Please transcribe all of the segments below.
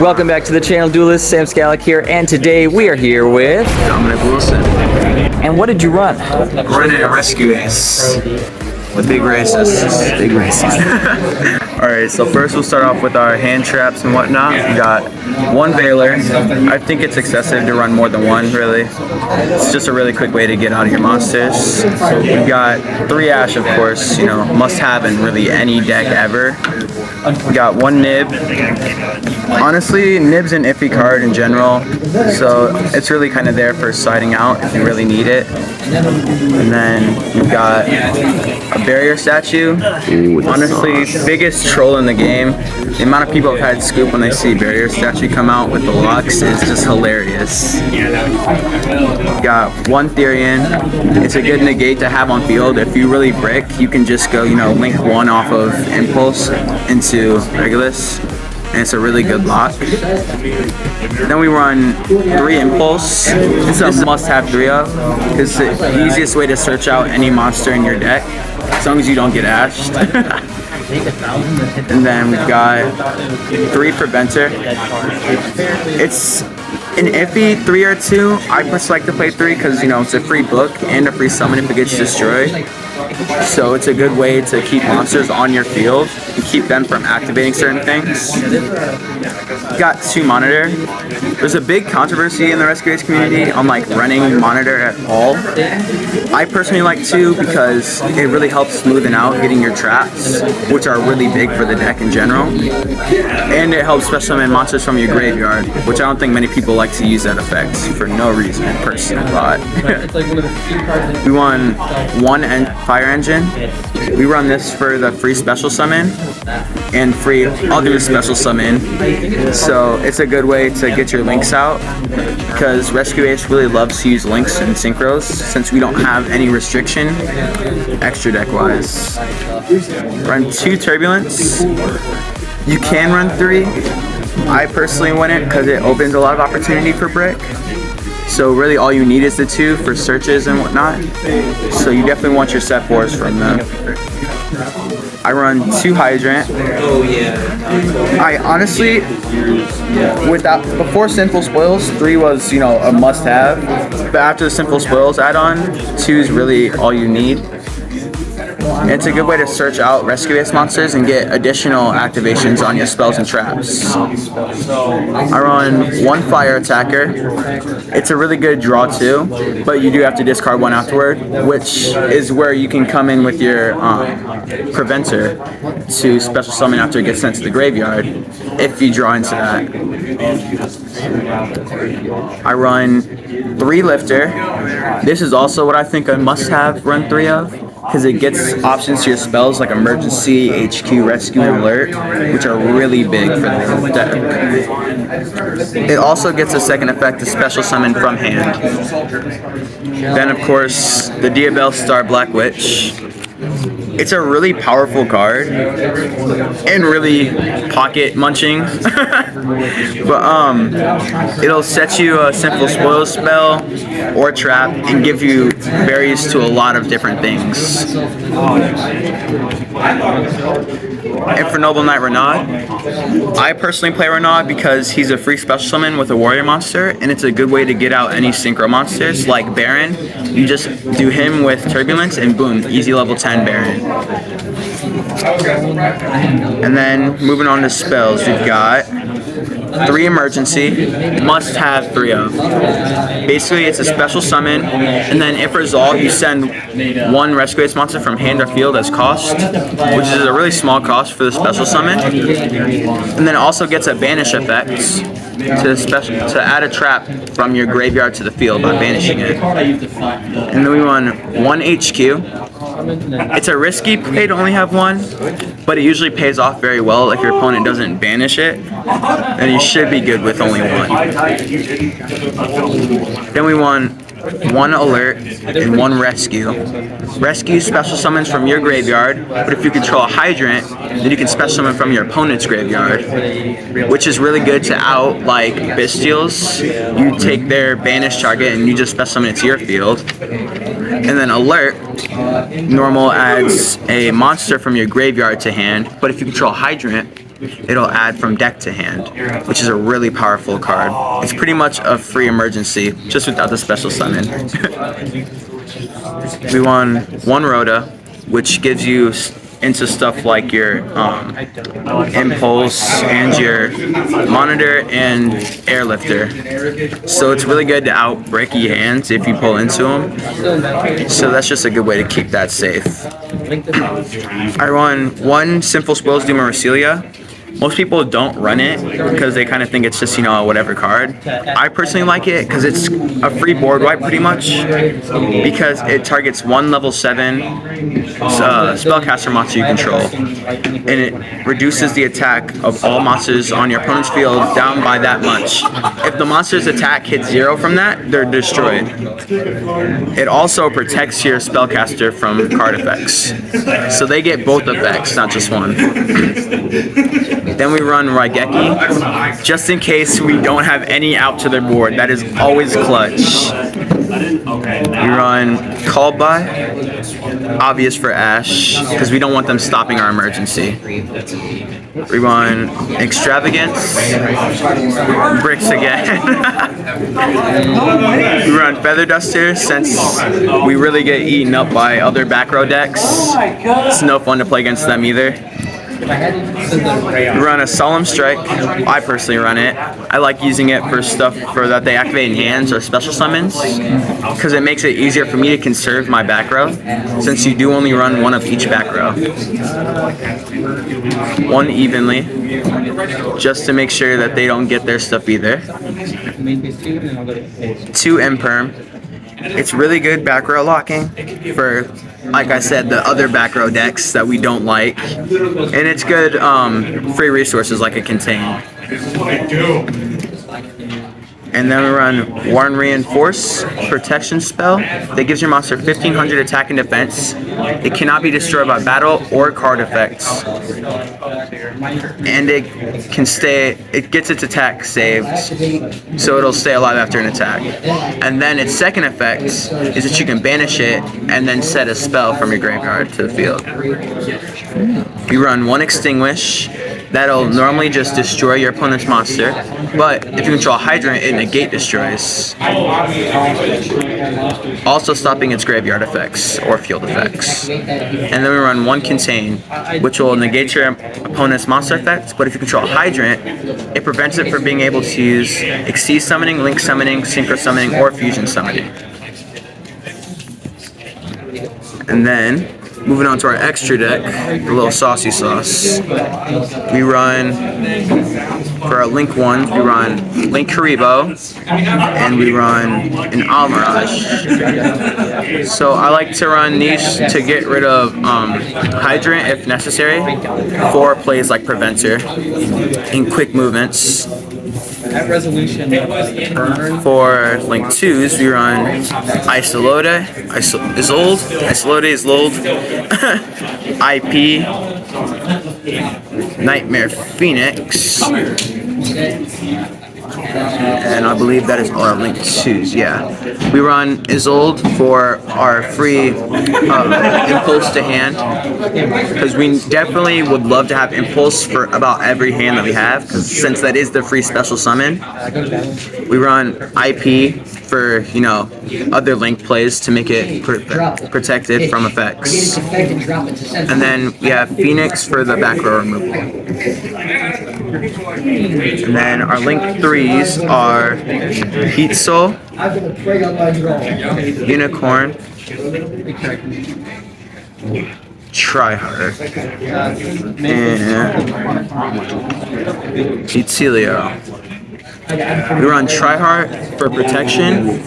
Welcome back to the channel, Duelist. Sam Scalik here, and today we are here with Dominick. And what did you run? Running a rescue ace with big races. Big races. Alright, so first we'll start off with our hand traps and whatnot. We got one Veiler. I think it's excessive to run more than one, really. It's just a really quick way to get out of your monsters. We've got 3 Ash, of course, you know, must have in really any deck ever. We got 1 Nib. Honestly, Nib's an iffy card in general, so it's really kind of there for siding out if you really need it. And then we've got a barrier statue. Honestly, biggest troll in the game. The amount of people have had scoop when they see barrier statue come out with the Lux is just hilarious. Got 1 Therian. It's a good negate to have on field. If you really brick, you can just go, you know, link 1 off of Impulse into Regulus, and it's a really good lock. Then we run 3 Impulse. This is a must-have 3 of, because it's the easiest way to search out any monster in your deck, as long as you don't get ashed. And then we've got 3 Preventer. It's an iffy 3 or 2. I personally like to play 3 because, you know, it's a free book and a free summon if it gets destroyed. So it's a good way to keep monsters on your field and keep them from activating certain things. Got 2 Monitor. There's a big controversy in the Rescue Ace community on like running Monitor at all. I personally like 2 because it really helps smoothen out getting your traps, which are really big for the deck in general. And it helps special summon monsters from your graveyard, which I don't think many people like to use that effect for no reason, personally thought. We won 1 Fire Engine. We run this for the free special summon and free other special summon. So it's a good way to get your links out, because Rescue Ace really loves to use links and synchros since we don't have any restriction extra deck wise. Run 2 Turbulence. You can run 3. I personally win it because it opens a lot of opportunity for brick. So really all you need is the 2 for searches and whatnot. So you definitely want your set 4s from them. I run 2 Hydrant. I honestly, before Sinful Spoils, 3 was, you know, a must-have. But after the Sinful Spoils add-on, 2 is really all you need. And it's a good way to search out Rescue Ace monsters and get additional activations on your spells and traps. I run 1 Fire Attacker. It's a really good draw too, but you do have to discard 1 afterward, which is where you can come in with your Preventer to special summon after it gets sent to the graveyard, if you draw into that. I run 3 Lifter. This is also what I think I must have run 3 of, because it gets options to your spells like Emergency, HQ, Rescue, and Alert, which are really big for the deck. It also gets a second effect to special summon from hand. Then, of course, the Diabell Star Black Witch. It's a really powerful card and really pocket munching. But it'll set you a Simple Spoil spell or trap and give you berries to a lot of different things. And for Noble Knight Renaud, I personally play Renaud because he's a free special summon with a warrior monster, and it's a good way to get out any synchro monsters like Baron. You just do him with Turbulence and boom, easy level 10 Baron. And then moving on to spells, we've got 3 Emergency, must have 3 of. Basically, it's a special summon, and then if resolved, you send 1 Rescue Ace monster from hand or field as cost, which is a really small cost for the special summon. And then it also gets a banish effect to add a trap from your graveyard to the field by banishing it. And then we run 1 HQ. It's a risky play to only have 1, but it usually pays off very well if your opponent doesn't banish it, and you should be good with only 1. Then we won 1 Alert and 1 Rescue. Rescue special summons from your graveyard, but if you control a Hydrant, then you can special summon from your opponent's graveyard, which is really good to out like Bestials. You take their banished target and you just special summon it to your field. And then Alert, normal adds a monster from your graveyard to hand, but if you control Hydrant, it'll add from deck to hand, which is a really powerful card. It's pretty much a free emergency, just without the special summon. We run one Rhoda, which gives you into stuff like your impulse and your monitor and airlifter. So it's really good to out breaky hands if you pull into them. So that's just a good way to keep that safe. I run one Simple Spoils Doom or Celia. Most people don't run it because they kind of think it's just, you know, a whatever card. I personally like it because it's a free board wipe pretty much, because it targets one level 7 spellcaster monster you control, and it reduces the attack of all monsters on your opponent's field down by that much. If the monster's attack hits 0 from that, they're destroyed. It also protects your spellcaster from card effects, so they get both effects, not just one. Then we run Raigeki, just in case we don't have any out to their board. That is always clutch. We run Called By, obvious for Ash, because we don't want them stopping our emergency. We run Extravagance, Bricks again. We run Feather Duster, since we really get eaten up by other back row decks. It's no fun to play against them either. We run a Solemn Strike. I personally run it. I like using it for stuff for that they activate in hands or special summons, because it makes it easier for me to conserve my back row, since you do only run one of each back row. One evenly, just to make sure that they don't get their stuff either. 2 Imperm. It's really good back row locking for, like I said, the other back row decks that we don't like. And it's good free resources like a Contain. And then we run Warren Reinforce, protection spell that gives your monster 1500 attack and defense. It cannot be destroyed by battle or card effects. And it can stay, it gets its attack saved, so it'll stay alive after an attack. And then its second effect is that you can banish it and then set a spell from your graveyard to the field. You run one Extinguish. That'll normally just destroy your opponent's monster, but if you control Hydrant, it negate destroys, also stopping its graveyard effects or field effects. And then we run one Contain, which will negate your opponent's monster effects, but if you control Hydrant, it prevents it from being able to use Exceed Summoning, Link Summoning, Synchro Summoning, or Fusion Summoning. And then, moving on to our extra deck, the little saucy sauce. We run, for our Link 1, we run Link Karibo, and we run an Almirage. So I like to run these to get rid of Hydrant if necessary, for plays like Preventer, in quick movements. For Link 2s, we run Isolde, Isolde, IP, Nightmare Phoenix, and I believe that is all our Link 2s, yeah. We run Isolde for our free Impulse to hand, because we definitely would love to have Impulse for about every hand that we have, since that is the free special summon. We run IP for, you know, other Link plays to make it protected from effects. And then we have Phoenix for the back row removal. And then our Link 3s are Heat Soul, Unicorn, Tryhard, and Yugioh. We run Tryhard for protection.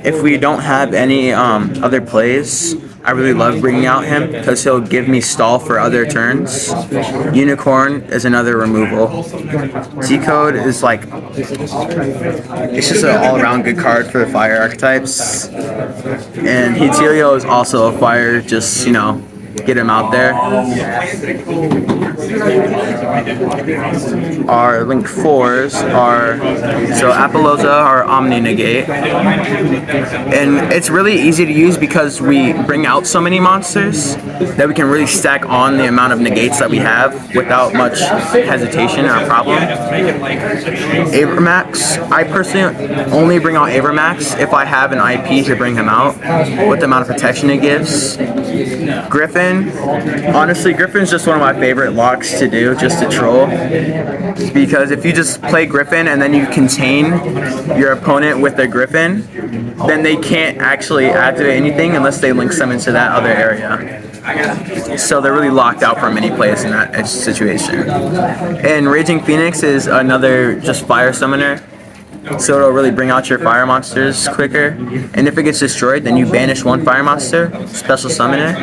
If we don't have any other plays, I really love bringing out him because he'll give me stall for other turns. Unicorn is another removal. Z-Code is like, it's just an all-around good card for the fire archetypes. And Yugioh is also a fire, just, you know, get him out there. Our link 4s are, so Apollousa or Omni Negate. And it's really easy to use because we bring out so many monsters that we can really stack on the amount of negates that we have without much hesitation or problem. Avermax, I personally only bring out Avermax if I have an IP to bring him out with the amount of protection it gives. Griffin, honestly, Griffin's just one of my favorite locks to do, just to troll. Because if you just play Griffin and then you contain your opponent with their Griffin, then they can't actually activate anything unless they link summon to that other area. So they're really locked out from any place in that situation. And Raging Phoenix is another just fire summoner. So it'll really bring out your fire monsters quicker. And if it gets destroyed, then you banish one fire monster, special summon it.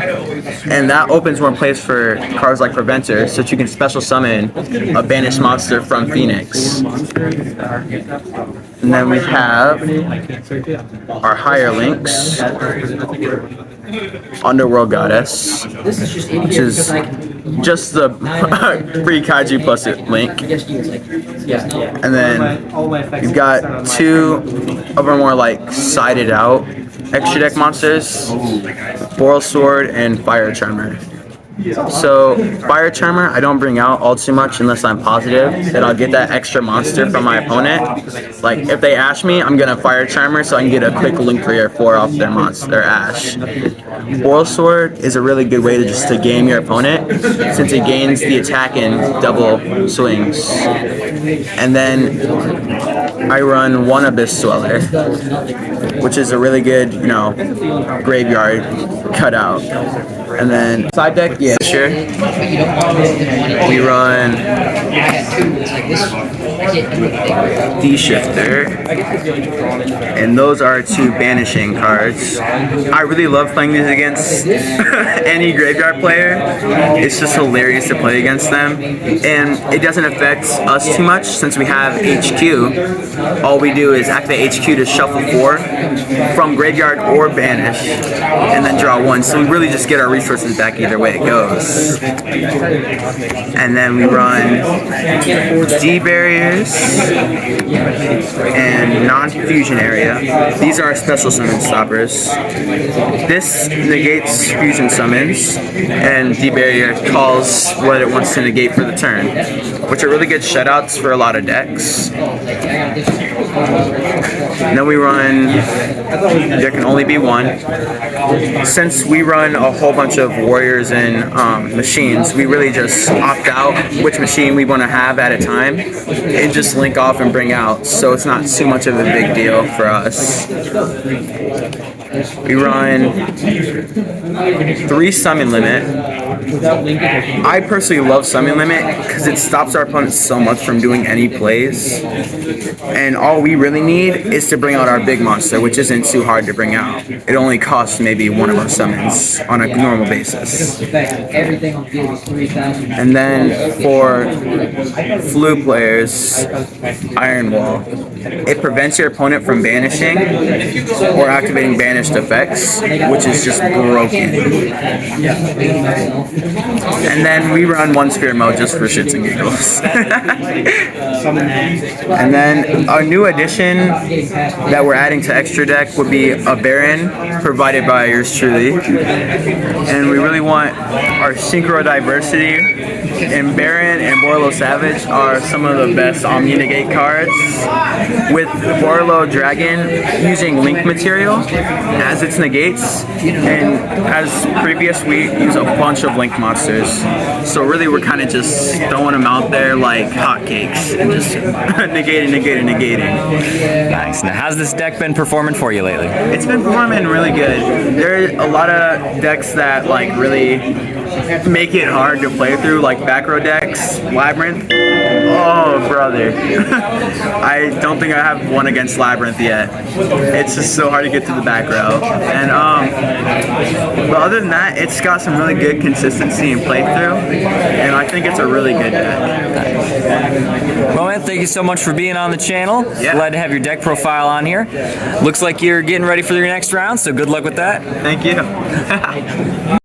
And that opens more place for cards like Preventer, so that you can special summon a banished monster from Phoenix. And then we have our higher links. Underworld Goddess, which is just the free Kaiju plus link. And then you've got two of our more like sided out extra deck monsters, Boral Sword and Fire Charmer. So Fire Charmer I don't bring out all too much unless I'm positive that I'll get that extra monster from my opponent. Like if they ash me, I'm gonna Fire Charmer so I can get a quick link 3 or 4 off their monster, their ash. Boral Sword is a really good way to game your opponent since it gains the attack in double swings. And then I run one Abyss Dweller, which is a really good, graveyard cutout. And then side deck, yeah, sure. We run D-Shifter, and those are 2 banishing cards. I really love playing these against any graveyard player. It's just hilarious to play against them, and it doesn't affect us too much since we have HQ. All we do is activate HQ to shuffle 4 from graveyard or banish, and then draw 1. So we really just get our resources back either way it goes. And then we run D barriers and non-fusion area. These are our special summon stoppers. This negates fusion summons, and D barrier calls what it wants to negate for the turn, which are really good shutouts for a lot of decks. And then we run, there can only be 1. Since we run a whole bunch of warriors and machines, we really just opt out which machine we want to have at a time and just link off and bring out, so it's not too much of a big deal for us. We run 3 summon limit. I personally love summon limit because it stops our opponents so much from doing any plays, and all we really need is to bring out our big monster, which isn't too hard to bring out. It only costs maybe 1 of our summons on a normal basis. And then for flu players, Iron Wall. It prevents your opponent from banishing or activating banished effects, which is just broken. And then we run 1 sphere mode just for shits and giggles. And then our new addition that we're adding to extra deck would be a Baron, provided by yours truly. And we really want our Synchro Diversity. And Baron and Borlo Savage are some of the best Omni Negate cards, with Borlo Dragon using link material as its negates, and as previous we use a bunch of link monsters. So really we're kind of just throwing them out there like hotcakes and just negating. Nice. Now, how's this deck been performing for you lately? It's been performing really good. There are a lot of decks that like really make it hard to play through, like back row decks, Labyrinth. Oh, brother. I don't think I have one against Labyrinth yet. It's just so hard to get to the back row. And but other than that, it's got some really good consistency in playthrough, and I think it's a really good deck. Well, man, thank you so much for being on the channel. Yeah. Glad to have your deck profile on here. Looks like you're getting ready for your next round, so good luck with that. Thank you.